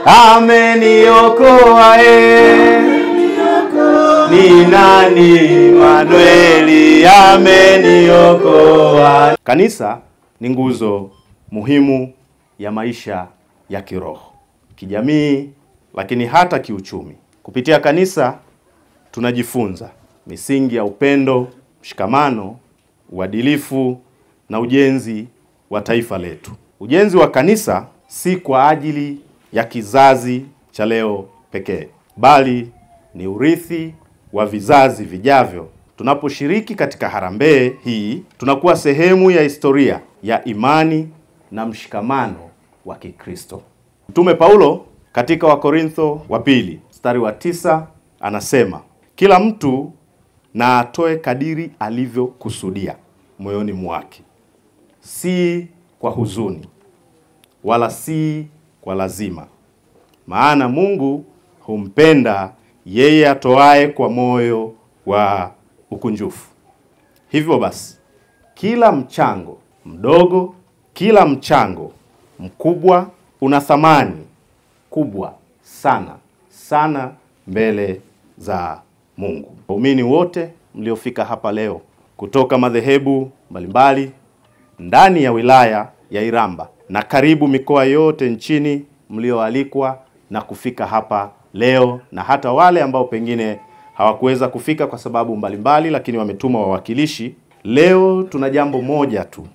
ameniokoa ni nani? Manueli ameniokoa. Kanisa ni nguzo muhimu ya maisha ya kiroho, kijamii, lakini hata kiuchumi. Kupitia kanisa tunajifunza misingi ya upendo, mshikamano, uadilifu na ujenzi wa taifa letu. Ujenzi wa kanisa si kwa ajili ya kizazi cha leo pekee, bali ni urithi wa vizazi vijavyo. Tunaposhiriki katika harambee hii, tunakuwa sehemu ya historia ya imani na mshikamano wa Kikristo. Mtume Paulo katika Wakorintho wa pili mstari wa 9 anasema, kila mtu na atoe kadiri alivyokusudia moyoni mwake, si kwa huzuni wala si kwa lazima, maana Mungu humpenda yeye atoaye kwa moyo wa ukunjufu. Hivyo basi, kila mchango mdogo, kila mchango mkubwa una thamani kubwa sana sana mbele za Mungu. Waumini wote mliofika hapa leo kutoka madhehebu mbalimbali ndani ya wilaya ya Iramba na karibu mikoa yote nchini mlioalikwa na kufika hapa leo, na hata wale ambao pengine hawakuweza kufika kwa sababu mbalimbali lakini wametuma wawakilishi, leo tuna jambo moja tu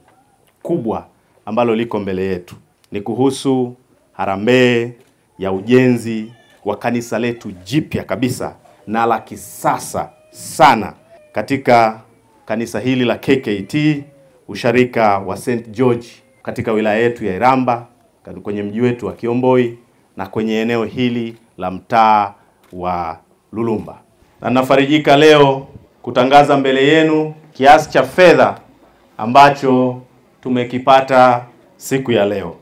kubwa ambalo liko mbele yetu. Ni kuhusu harambee ya ujenzi wa kanisa letu jipya kabisa na la kisasa sana katika kanisa hili la KKT usharika wa St. George katika wilaya yetu ya Iramba, kwenye mji wetu wa Kiomboi na kwenye eneo hili la mtaa wa Lulumba. Na nafarijika leo kutangaza mbele yenu kiasi cha fedha ambacho tumekipata siku ya leo.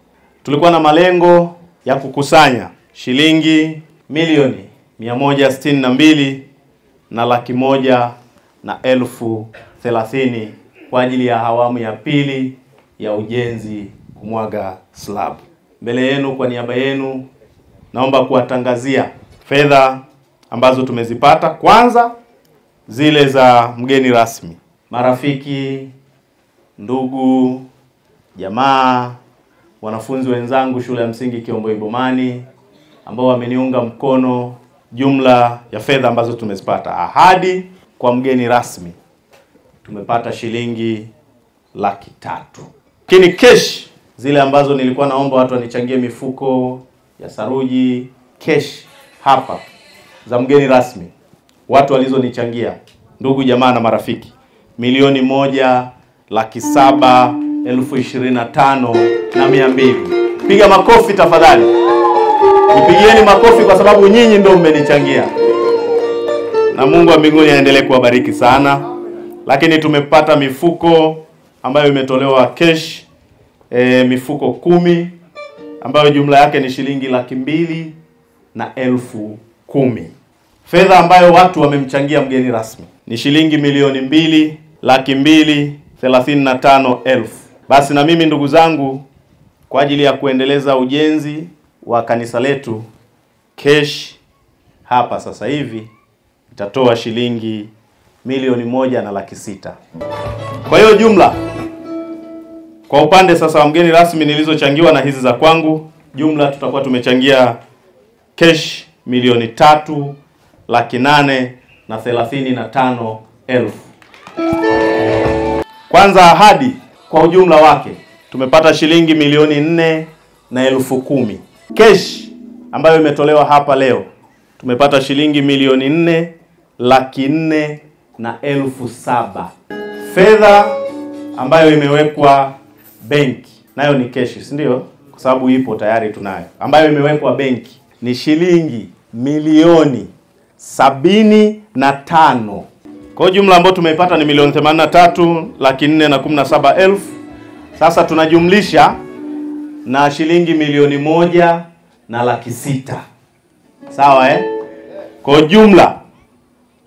Tulikuwa na malengo ya kukusanya shilingi milioni 162 na 130,000 kwa ajili ya awamu ya pili ya ujenzi kumwaga slab. Mbele yenu kwa niaba yenu naomba kuwatangazia fedha ambazo tumezipata. Kwanza zile za mgeni rasmi, marafiki, ndugu, jamaa, wanafunzi wenzangu shule ya msingi Kiomboi Bomani ambao wameniunga mkono. Jumla ya fedha ambazo tumezipata ahadi kwa mgeni rasmi tumepata shilingi 300,000. Lakini cash zile ambazo nilikuwa naomba watu wanichangie mifuko ya saruji, cash hapa za mgeni rasmi, watu walizonichangia, ndugu jamaa na marafiki, 1,725,200. Piga makofi tafadhali. Nipigieni makofi kwa sababu nyinyi ndio mmenichangia. Na Mungu wa mbinguni aendelee kuwabariki sana. Lakini tumepata mifuko ambayo imetolewa cash, mifuko 10 ambayo jumla yake ni shilingi 200,10. Fedha ambayo watu wamemchangia mgeni rasmi ni shilingi milioni 2,235,000. Basi na mimi ndugu zangu, kwa ajili ya kuendeleza ujenzi wa kanisa letu, cash hapa sasa hivi itatoa shilingi milioni 1,600,000. Kwa hiyo jumla kwa upande sasa wa mgeni rasmi nilizochangiwa na hizi za kwangu, jumla tutakuwa tumechangia cash milioni 3,835,000. Kwanza ahadi kwa ujumla wake tumepata shilingi milioni 4,10,000. Cash ambayo imetolewa hapa leo tumepata shilingi milioni 4,407,000. Fedha ambayo imewekwa benki nayo ni cash, si ndio? Kwa sababu ipo tayari tunayo. Ambayo imewekwa benki ni shilingi milioni 75. Kwa jumla ambayo tumeipata ni milioni 83,417,000. Sasa tunajumlisha na shilingi milioni 1,600,000. Sawa Kwa jumla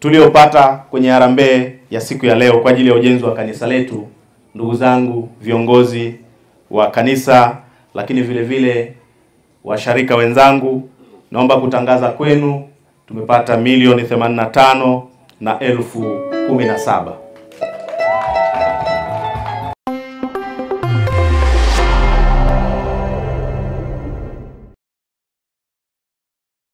tuliopata kwenye harambee ya siku ya leo kwa ajili ya ujenzi wa kanisa letu, ndugu zangu viongozi wa kanisa, lakini vile vile washarika wenzangu, naomba kutangaza kwenu tumepata milioni 85 na elfu 17.